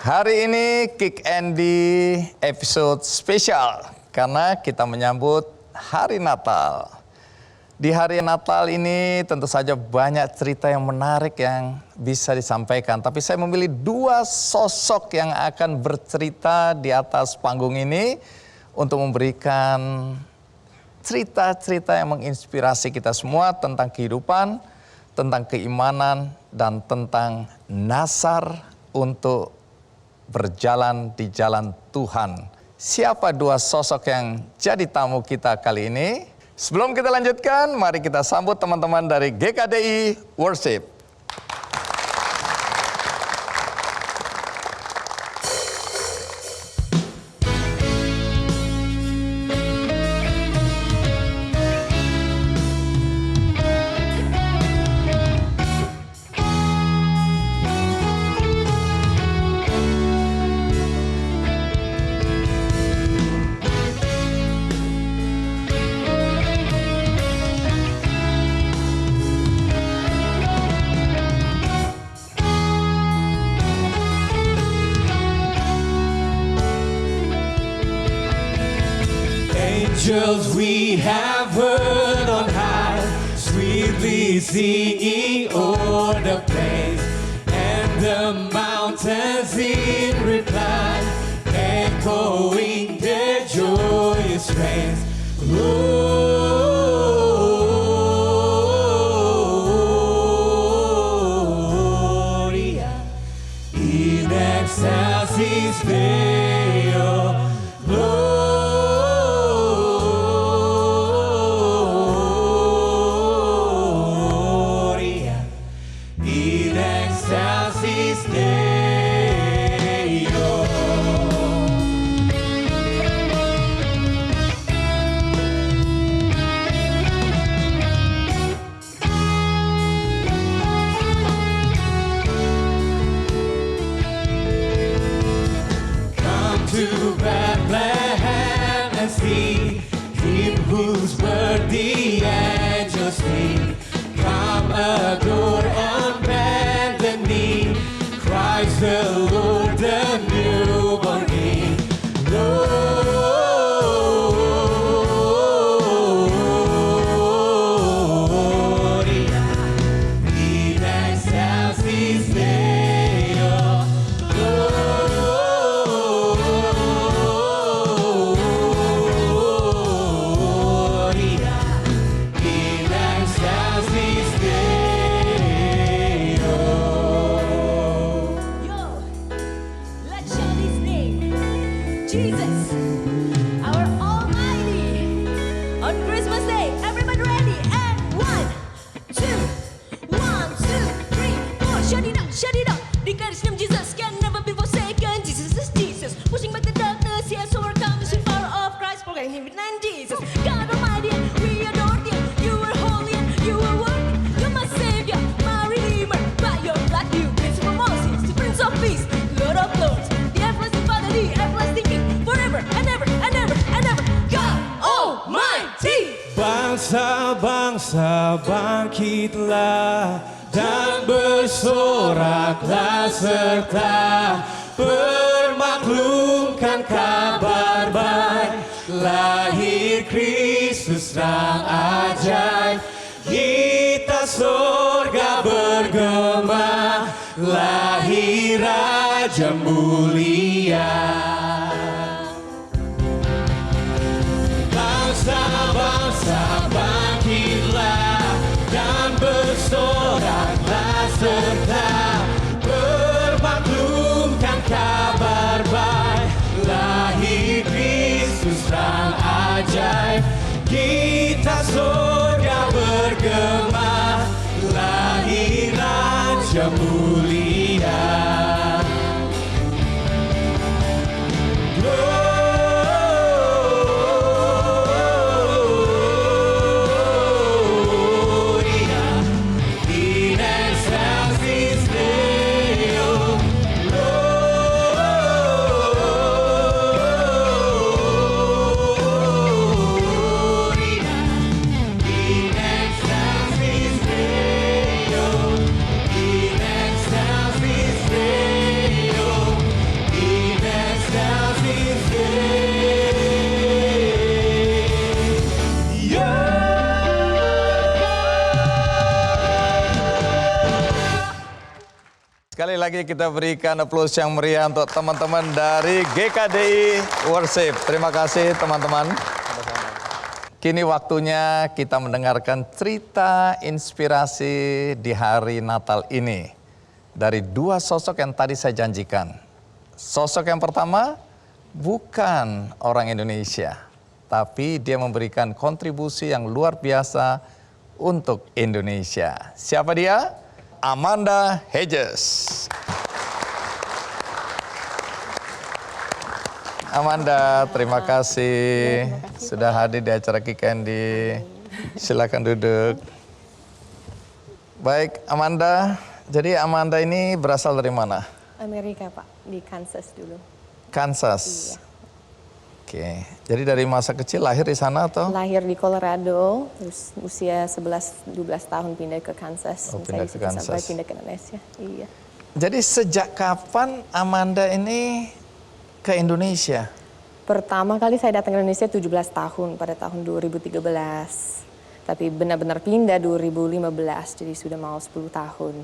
Hari ini Kick Andy episode spesial karena kita menyambut hari Natal. Di hari Natal ini tentu saja banyak cerita yang menarik yang bisa disampaikan. Tapi saya memilih dua sosok yang akan bercerita di atas panggung ini untuk memberikan cerita-cerita yang menginspirasi kita semua tentang kehidupan, tentang keimanan, dan tentang nasar untuk berjalan di jalan Tuhan. Siapa dua sosok yang jadi tamu kita kali ini? Sebelum kita lanjutkan, mari kita sambut teman-teman dari GKDI Worship. Angels we have heard on high, sweetly singing o'er the plains, and the mountains in reply, echoing their joyous strains. Gloria in excelsis Deo. To Bethlehem and see Him whose birth the angels sing. Come adore on bended knee, Christ the Lord, the newborn King. Gloria in excelsis Deo. Jesus, our Almighty. On Christmas Day, everybody ready? And 1, 2, 1, 2, 3, 4. Shut it up. Declare His name, Jesus can never be forsaken. Jesus is Jesus, pushing back the darkness. He has overcome the power of Christ. Proclaim Him in name, Jesus. God Almighty, we adore Thee. You are holy and you are worthy. You're my Savior, my Redeemer. By Your blood, You Prince of Moses, the Prince of Peace, Lord of Lords, the everlasting Father, the everlasting King. Forever and ever and ever and ever, God Almighty. Bangsa-bangsa bangkitlah dan bersoraklah serta permaklumkan kabar baik. Lahir Kristus sang ajaib, kita sorga bergema. Lahir Raja mulia. Bangsa-bangsa bangkitlah dan bersoraklah serta permaklumkan kabar baik. Lahir Kristus sang ajaib, kita sorga bergema. Lahir Raja mulia. lagi kita berikan aplaus yang meriah untuk teman-teman dari GKDI Worship. Terima kasih teman-teman. Kini waktunya kita mendengarkan cerita inspirasi di hari Natal ini. Dari dua sosok yang tadi saya janjikan. Sosok yang pertama bukan orang Indonesia, tapi dia memberikan kontribusi yang luar biasa untuk Indonesia. Siapa dia? Amanda Hedges. Amanda, terima kasih sudah hadir di acara Kick Andy. Silakan duduk. Baik, Amanda. Jadi Amanda ini berasal dari mana? Amerika, Pak, di Kansas dulu. Kansas. Iya. Oke. Jadi dari masa kecil lahir di sana atau? Lahir di Colorado, terus usia 11-12 tahun pindah ke Kansas. Oh, pindah ke Kansas. Sampai pindah ke Indonesia. Iya. Jadi sejak kapan Amanda ini ke Indonesia? Pertama kali saya datang ke Indonesia 17 tahun pada tahun 2013. Tapi benar-benar pindah 2015, jadi sudah mau 10 tahun.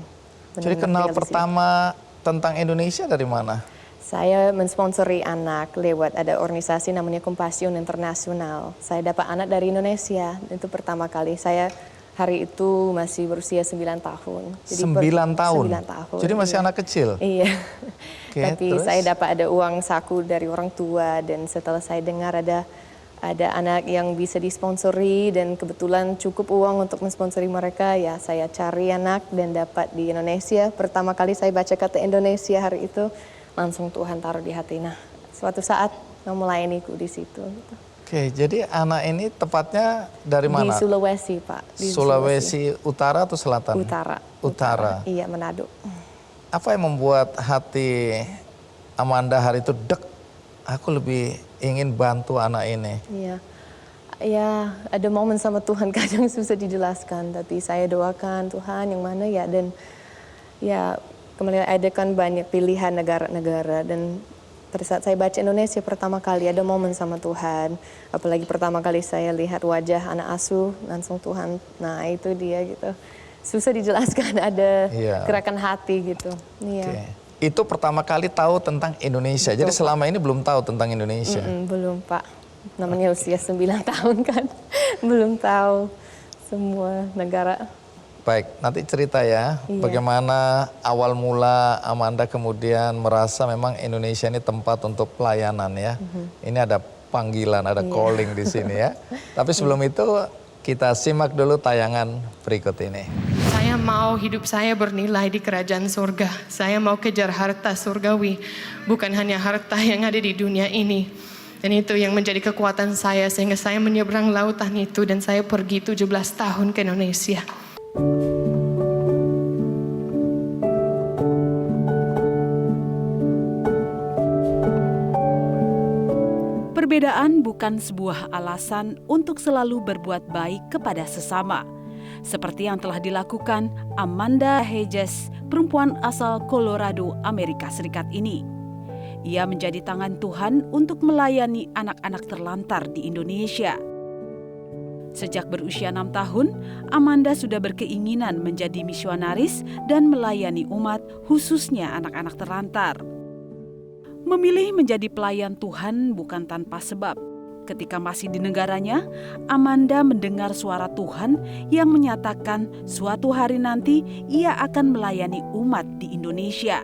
Jadi kenal pertama tentang Indonesia dari mana? Saya mensponsori anak lewat ada organisasi namanya Compassion Internasional. Saya dapat anak dari Indonesia, itu pertama kali. Saya hari itu masih berusia 9 tahun. Jadi 9 tahun? 9 tahun. Jadi masih iya. anak kecil? Iya. Oke, Tapi terus? saya dapat ada uang saku dari orang tua dan setelah saya dengar ada anak yang bisa disponsori dan kebetulan cukup uang untuk mensponsori mereka, ya saya cari anak dan dapat di Indonesia. Pertama kali saya baca kata Indonesia hari itu, langsung Tuhan taruh di hati. Nah, suatu saat mau melayaniku di situ. Oke, jadi anak ini tepatnya dari mana? Di Sulawesi, Pak. Di Sulawesi Utara atau Selatan? Utara. Utara. Iya, Manado. Apa yang membuat hati Amanda hari itu dek? Aku lebih ingin bantu anak ini. Iya. Ya, ada momen sama Tuhan kadang susah dijelaskan, tapi saya doakan Tuhan yang mana ya, dan ya kembali ada kan banyak pilihan negara-negara, dan pada saat saya baca Indonesia pertama kali ada momen sama Tuhan, apalagi pertama kali saya lihat wajah anak asuh, langsung Tuhan, nah itu dia gitu. Susah dijelaskan, ada gerakan hati gitu. Iya. Oke. Itu pertama kali tahu tentang Indonesia. Betul, jadi selama ini belum tahu tentang Indonesia. Belum, Pak. Namanya usia 9 tahun kan. Belum tahu semua negara. Baik, nanti cerita ya. Iya. Bagaimana awal mula Amanda kemudian merasa memang Indonesia ini tempat untuk pelayanan ya. Ini ada panggilan, ada calling di sini ya. Tapi sebelum itu kita simak dulu tayangan berikut ini. Saya mau hidup saya bernilai di kerajaan surga. Saya mau kejar harta surgawi, bukan hanya harta yang ada di dunia ini. Dan itu yang menjadi kekuatan saya sehingga saya menyeberang lautan itu dan saya pergi 17 tahun ke Indonesia. Perbedaan bukan sebuah alasan untuk selalu berbuat baik kepada sesama. Seperti yang telah dilakukan Amanda Hedges, perempuan asal Colorado, Amerika Serikat ini. Ia menjadi tangan Tuhan untuk melayani anak-anak terlantar di Indonesia. Sejak berusia 6 tahun, Amanda sudah berkeinginan menjadi misionaris dan melayani umat, khususnya anak-anak terlantar. Memilih menjadi pelayan Tuhan bukan tanpa sebab. Ketika masih di negaranya, Amanda mendengar suara Tuhan yang menyatakan suatu hari nanti ia akan melayani umat di Indonesia.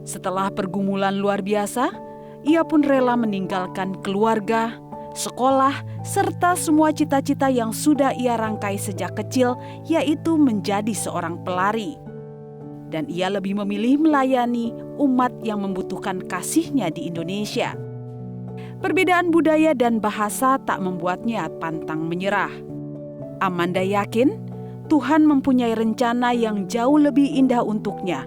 Setelah pergumulan luar biasa, ia pun rela meninggalkan keluarga, sekolah, serta semua cita-cita yang sudah ia rangkai sejak kecil, yaitu menjadi seorang pelari. Dan ia lebih memilih melayani umat yang membutuhkan kasih-Nya di Indonesia. Perbedaan budaya dan bahasa tak membuatnya pantang menyerah. Amanda yakin Tuhan mempunyai rencana yang jauh lebih indah untuknya.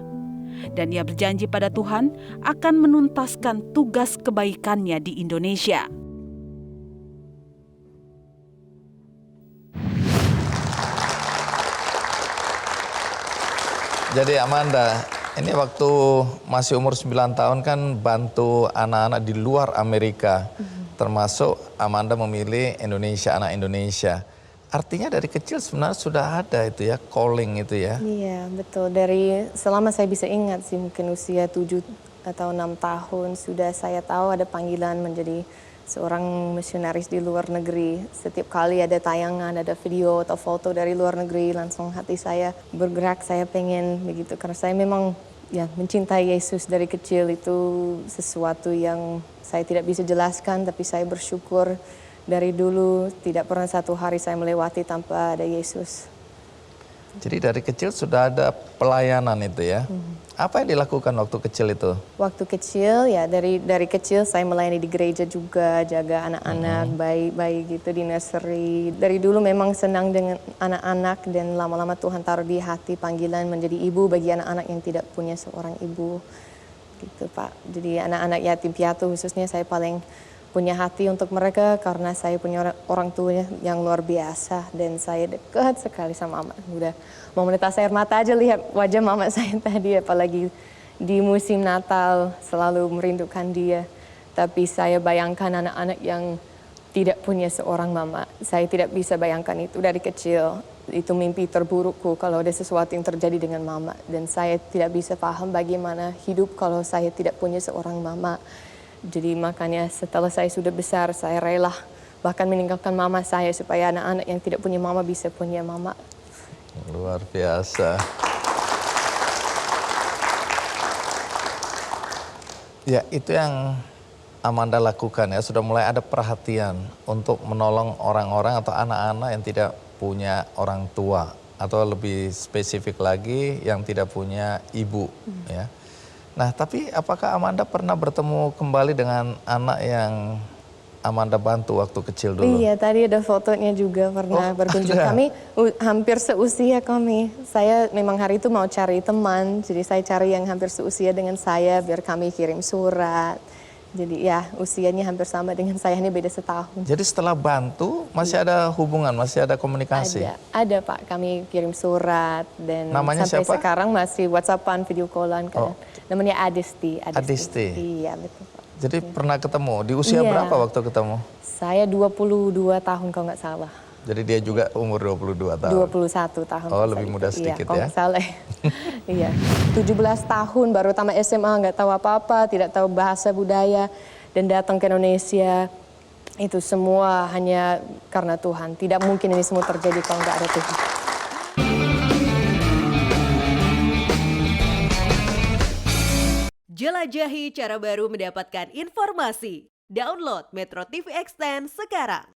Dan ia berjanji pada Tuhan akan menuntaskan tugas kebaikannya di Indonesia. Jadi Amanda, ini waktu masih umur 9 tahun kan bantu anak-anak di luar Amerika. Termasuk Amanda memilih Indonesia, anak Indonesia. Artinya dari kecil sebenarnya sudah ada itu ya, calling itu ya. Iya, betul. Dari selama saya bisa ingat sih, mungkin usia 7 atau 6 tahun sudah saya tahu ada panggilan menjadi seorang misionaris di luar negeri. Setiap kali ada tayangan, ada video atau foto dari luar negeri, langsung hati saya bergerak, saya pengen begitu. Karena saya memang ya mencintai Yesus dari kecil, itu sesuatu yang saya tidak bisa jelaskan, tapi saya bersyukur dari dulu tidak pernah satu hari saya melewati tanpa ada Yesus. Jadi dari kecil sudah ada pelayanan itu ya. Apa yang dilakukan waktu kecil itu? Waktu kecil ya dari kecil saya melayani di gereja juga, jaga anak-anak, bayi-bayi gitu di nursery. Dari dulu memang senang dengan anak-anak dan lama-lama Tuhan taruh di hati panggilan menjadi ibu bagi anak-anak yang tidak punya seorang ibu. Gitu Pak. Jadi anak-anak yatim piatu khususnya saya paling punya hati untuk mereka karena saya punya orang tua yang luar biasa dan saya dekat sekali sama mama. Udah mau menetes air mata aja lihat wajah mama saya tadi, apalagi di musim Natal selalu merindukan dia. Tapi saya bayangkan anak-anak yang tidak punya seorang mama. Saya tidak bisa bayangkan itu dari kecil. Itu mimpi terburukku kalau ada sesuatu yang terjadi dengan mama. Dan saya tidak bisa paham bagaimana hidup kalau saya tidak punya seorang mama. Jadi makanya setelah saya sudah besar, saya rela bahkan meninggalkan mama saya supaya anak-anak yang tidak punya mama bisa punya mama. Luar biasa. Ya, itu yang Amanda lakukan ya, sudah mulai ada perhatian untuk menolong orang-orang atau anak-anak yang tidak punya orang tua, atau lebih spesifik lagi yang tidak punya ibu ya. Nah, tapi apakah Amanda pernah bertemu kembali dengan anak yang Amanda bantu waktu kecil dulu? Iya, tadi ada fotonya juga pernah berkunjung. ada. Kami hampir seusia kami. Saya memang hari itu mau cari teman, jadi saya cari yang hampir seusia dengan saya biar kami kirim surat. Jadi ya usianya hampir sama dengan saya, ini beda setahun. Jadi setelah bantu masih ada hubungan, masih ada komunikasi? Ada Pak, kami kirim surat dan Namanya sampai siapa? sekarang masih WhatsAppan, video callan kadang. Namanya Adisti. Adisti. Iya betul Pak. Jadi pernah ketemu, di usia Iya. berapa waktu ketemu? Saya 22 tahun kalau nggak salah. Jadi dia juga umur 22 tahun? 21 tahun. Oh, saat lebih itu. muda Iya, sedikit kalau ya? nggak salah. Iya, 17 tahun baru tamat SMA, nggak tahu apa-apa, tidak tahu bahasa budaya, dan datang ke Indonesia. Itu semua hanya karena Tuhan. Tidak mungkin ini semua terjadi kalau nggak ada Tuhan. Jelajahi cara baru mendapatkan informasi. Download Metro TV Extend sekarang.